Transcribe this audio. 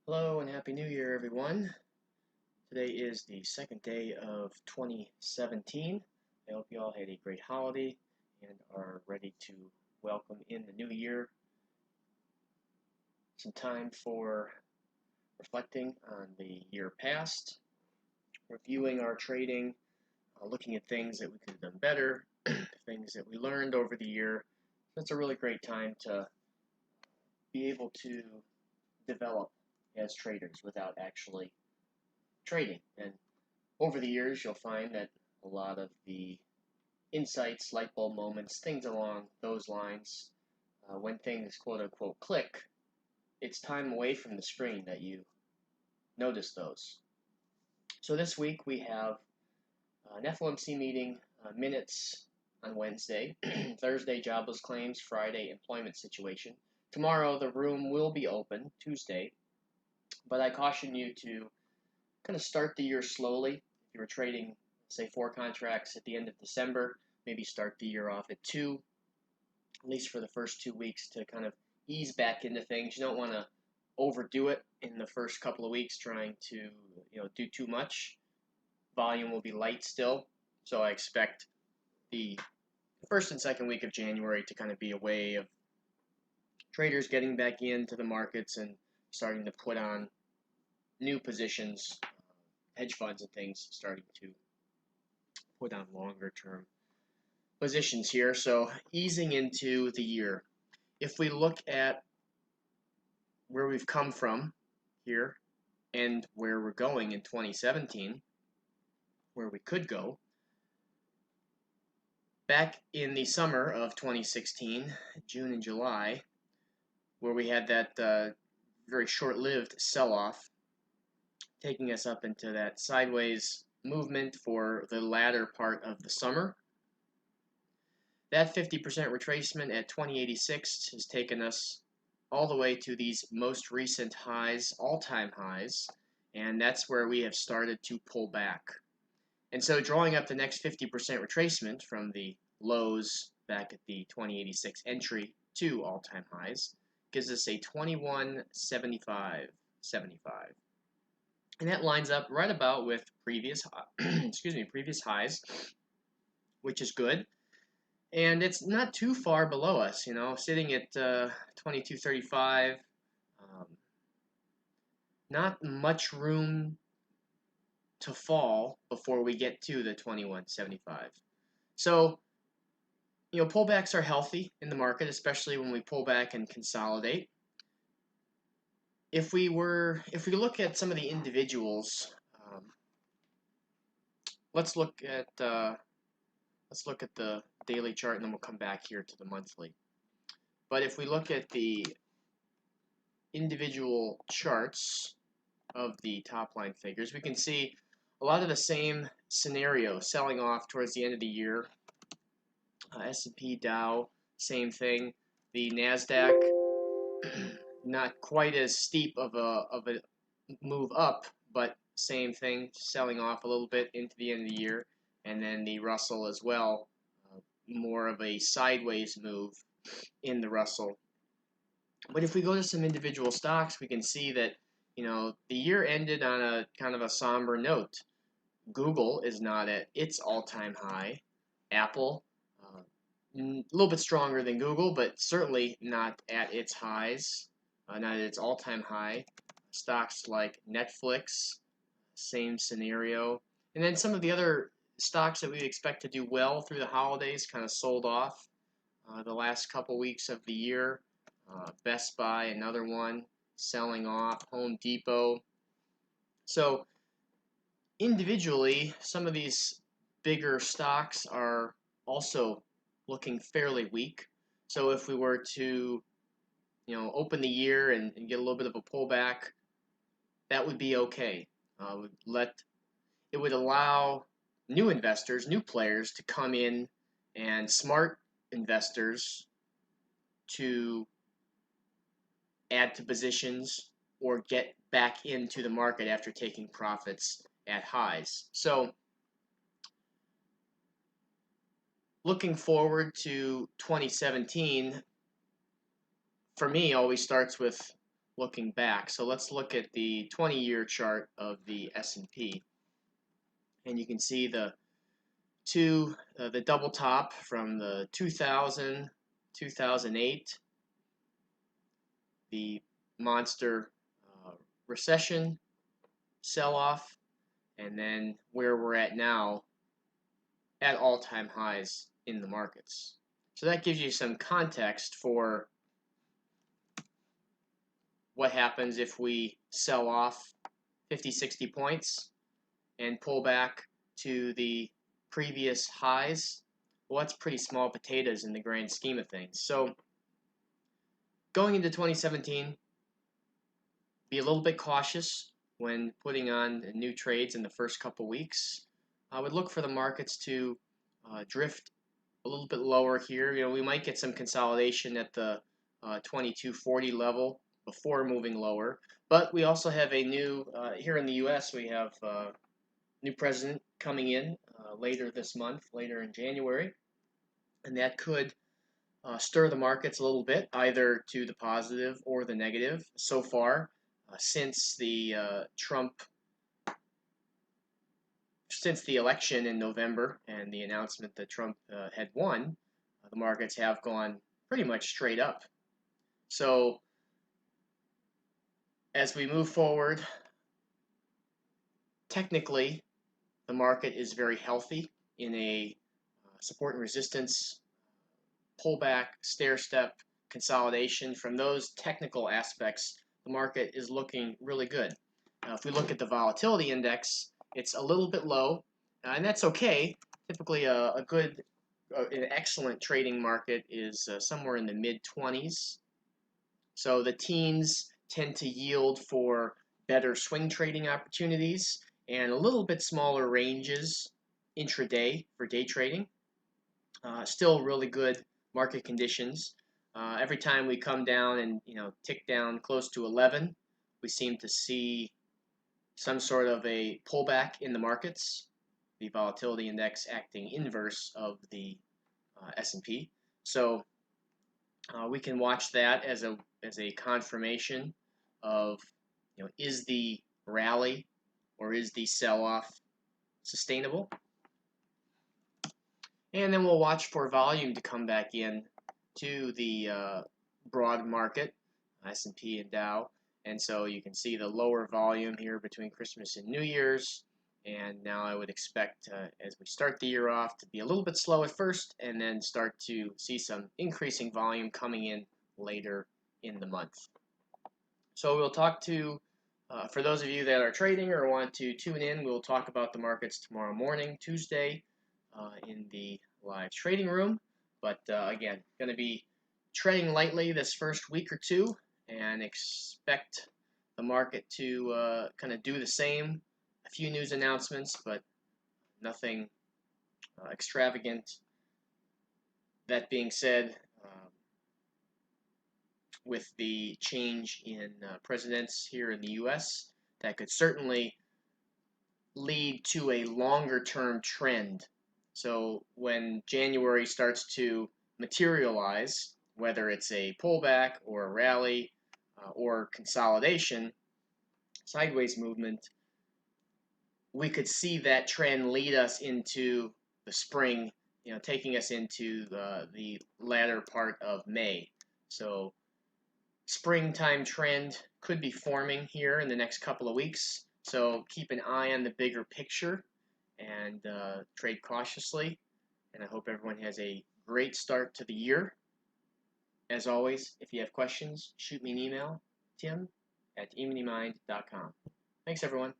Hello and Happy New Year, everyone. Today is the second day of 2017. I hope you all had a great holiday and are ready to welcome in the new year. Some time for reflecting on the year past, reviewing our trading, looking at things that we could have done better, things that we learned over the year. So it's a really great time to be able to develop as traders without actually trading. And over the years, you'll find that a lot of the insights, light bulb moments, things along those lines, when things quote unquote click, it's time away from the screen that you notice those. So this week we have an FOMC meeting, minutes on Wednesday, Thursday jobless claims, Friday employment situation. Tomorrow the room will be open, Tuesday, but I caution you to kind of start the year slowly. If you were trading, say, 4 contracts at the end of December, maybe start the year off at 2, at least for the first 2 weeks, to kind of ease back into things. You don't want to overdo it in the first couple of weeks trying to do too much. Volume will be light still, so I expect the first and second week of January to kind of be a way of traders getting back into the markets and starting to put on new positions, hedge funds and things starting to put on longer term positions here. So easing into the year. If we look at where we've come from here and where we're going in 2017, where we could go, back in the summer of 2016, June and July, where we had that very short-lived sell-off, taking us up into that sideways movement for the latter part of the summer. That 50% retracement at 2086 has taken us all the way to these most recent highs, all-time highs, and that's where we have started to pull back. And so drawing up the next 50% retracement from the lows back at the 2086 entry to all-time highs gives us a 2175.75. And that lines up right about with previous previous highs, which is good. And it's not too far below us, sitting at 2235. Not much room to fall before we get to the 2175. So, pullbacks are healthy in the market, especially when we pull back and consolidate. If we look at some of the individuals, let's look at the daily chart, and then we'll come back here to the monthly. But if we look at the individual charts of the top line figures, we can see a lot of the same scenario selling off towards the end of the year. S&P, Dow, same thing. The Nasdaq, not quite as steep of a move up, but same thing, selling off a little bit into the end of the year. And then the Russell as well, more of a sideways move in the Russell. But if we go to some individual stocks, we can see that the year ended on a kind of a somber note. Google is not at its all-time high. Apple, a little bit stronger than Google, but certainly not at its highs, not at its all-time high. Stocks like Netflix, same scenario. And then some of the other stocks that we expect to do well through the holidays kind of sold off the last couple weeks of the year. Best Buy, another one, selling off. Home Depot. So individually, some of these bigger stocks are also looking fairly weak. So if we were to, open the year and get a little bit of a pullback, that would be okay. It would allow new investors, new players to come in, and smart investors to add to positions or get back into the market after taking profits at highs. So looking forward to 2017, for me, always starts with looking back. So let's look at the 20-year chart of the S&P, and you can see the double top from the 2000, 2008, the monster recession, sell-off, and then where we're at now at all-time highs in the markets. So that gives you some context for what happens if we sell off 50, 60 points and pull back to the previous highs. Well, that's pretty small potatoes in the grand scheme of things. So going into 2017, be a little bit cautious when putting on new trades in the first couple weeks. I would look for the markets to drift a little bit lower here. You know, we might get some consolidation at the 2240 level before moving lower. But we also have a new, here in the U.S., we have a new president coming in later this month, later in January. And that could stir the markets a little bit, either to the positive or the negative. So far, since the election in November and the announcement that Trump had won, the markets have gone pretty much straight up. So as we move forward, technically, the market is very healthy in a support and resistance, pullback, stair-step, consolidation. From those technical aspects, the market is looking really good. If we look at the volatility index, it's a little bit low, and that's okay. Typically, an excellent trading market is somewhere in the mid-20s. So the teens tend to yield for better swing trading opportunities and a little bit smaller ranges intraday for day trading. Still really good market conditions. Every time we come down and tick down close to 11, we seem to see some sort of a pullback in the markets, the volatility index acting inverse of the S&P. So we can watch that as a confirmation of, is the rally or is the sell-off sustainable? And then we'll watch for volume to come back in to the broad market, S&P and Dow. And so you can see the lower volume here between Christmas and New Year's. And now I would expect, as we start the year off, to be a little bit slow at first and then start to see some increasing volume coming in later in the month. So we'll talk to, for those of you that are trading or want to tune in, we'll talk about the markets tomorrow morning, Tuesday, in the live trading room. But again, going to be treading lightly this first week or two and expect the market to kind of do the same. A few news announcements, but nothing extravagant. That being said, with the change in presidents here in the U.S., that could certainly lead to a longer-term trend. So when January starts to materialize, whether it's a pullback or a rally or consolidation, sideways movement, we could see that trend lead us into the spring, taking us into the latter part of May. So springtime trend could be forming here in the next couple of weeks. So keep an eye on the bigger picture and trade cautiously. And I hope everyone has a great start to the year. As always, if you have questions, shoot me an email, tim@emoneymind.com. Thanks, everyone.